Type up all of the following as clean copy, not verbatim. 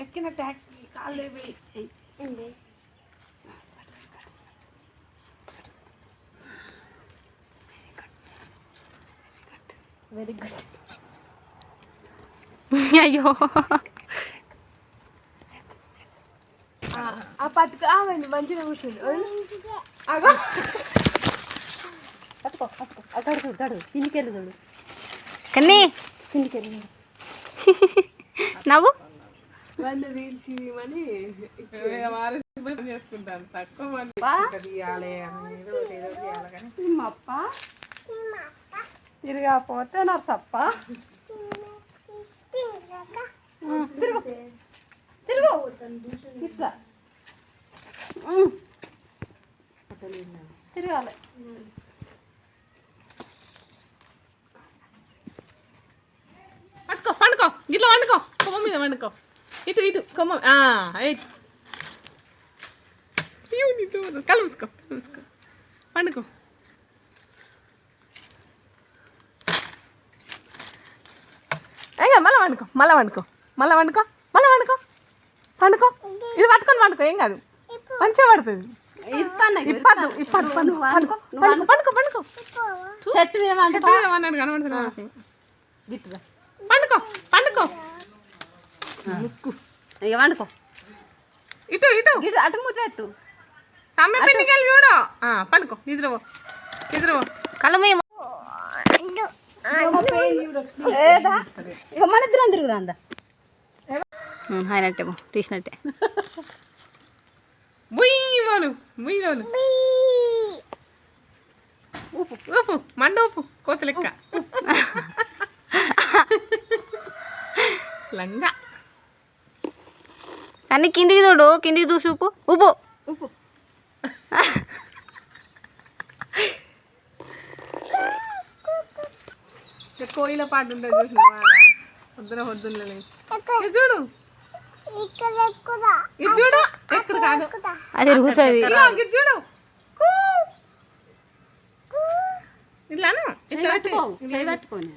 ఎక్కిన ట్యాక్ కాళ్ళు very good. అయ్యో ఆ పట్టుకు ఆవండి మంచిగా కూర్చుంది. అగో అక్కడ చూడు కిందికి వెళ్ళి చూడు కన్నీ కిందికి వెళ్ళి నవ్వు రీల్స్ ఇవ్వమని చేసుకుంటాను. తక్కువ మంది తీయాలి అప్ప తిరగపోతే నర్సప్ప తిరుగు తిరుగు ఇట్లా తిరగాలి. పట్టుకో పండుకో ఇట్లా వండుకో కొమ్మ మీద వండుకో ఇటు ఇటు కొమ్మ కలుసుకో పండుకో. మళ్ళీ వండుకో పండుకో. ఇది పట్టుకొని వండుకో ఏం కాదు మంచిగా పడుతుంది. పండుకో చెట్టు ఏమన్నాడు కనబడుతుంది. పండుకో ముక్కు ఇక వండుకో ఇటు ఇటు ఇటు అటు మూత పెట్టు అమ్మ పెళ్ళికెళ్ళి చూడు. పండుకో నిద్రపో కళ్ళు మేము ఇక మన ఇద్దరం తిరుగుదా అందా అయినట్టే తీసినట్టే ముయ్యను ఊపు మండ ఊపు కోత లెక్క లంగా. కానీ కిందికి చూడు, కిందికి చూసి ఊపు ఊపు ఉప్పు కోయిల పాట ఉంటుంది చూసినావా పొద్దున్న ఇది చూడు ఎక్కడ కాదు అది తిరుగుతుంది. ఇది చూడు ఇట్లాను పట్టుకోని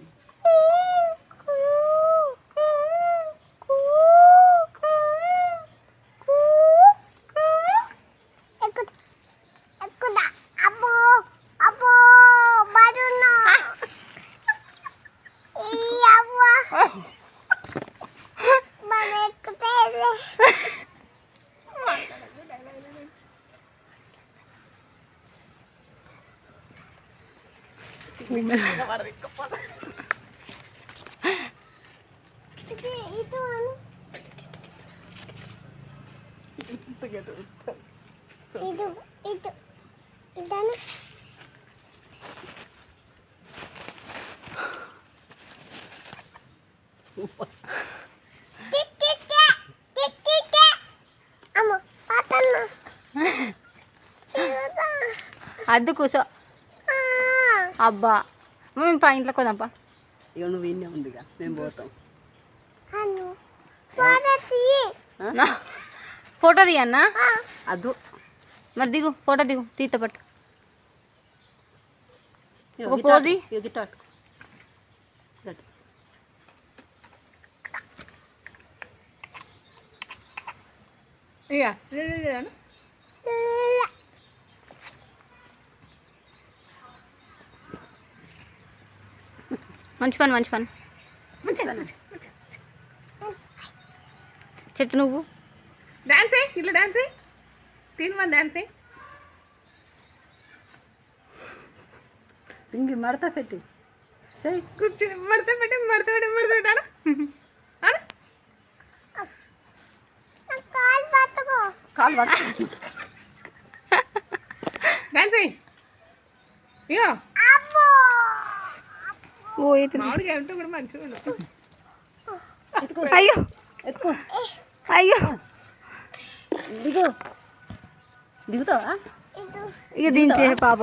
అద్దు కూసో. అబ్బా మేము పా ఇంట్లోకి పోదాంపా. ఇక నువ్వు ఇన్నే ఉందిగా మేము పోతాం. ఫోటో దిగన్నా అద్దు మరి దిగు, ఫోటో దిగు, తీత పట్టు ఒక పోది. మంచి పని చెట్టు నువ్వు డాన్స్ ఇట్లా డాన్స్ తీన్ డాన్స్ ఇంక మడత పెట్టి కూర్చొని మడత పెట్టాను కాలు పట్టు డాన్స్ ఇగో మామిడికాయ ఉంటే కూడా మంచిగా ఉండదు. అయ్యో ఎత్తుకో అయ్యో దిగుతావా ఇక దించే పాప.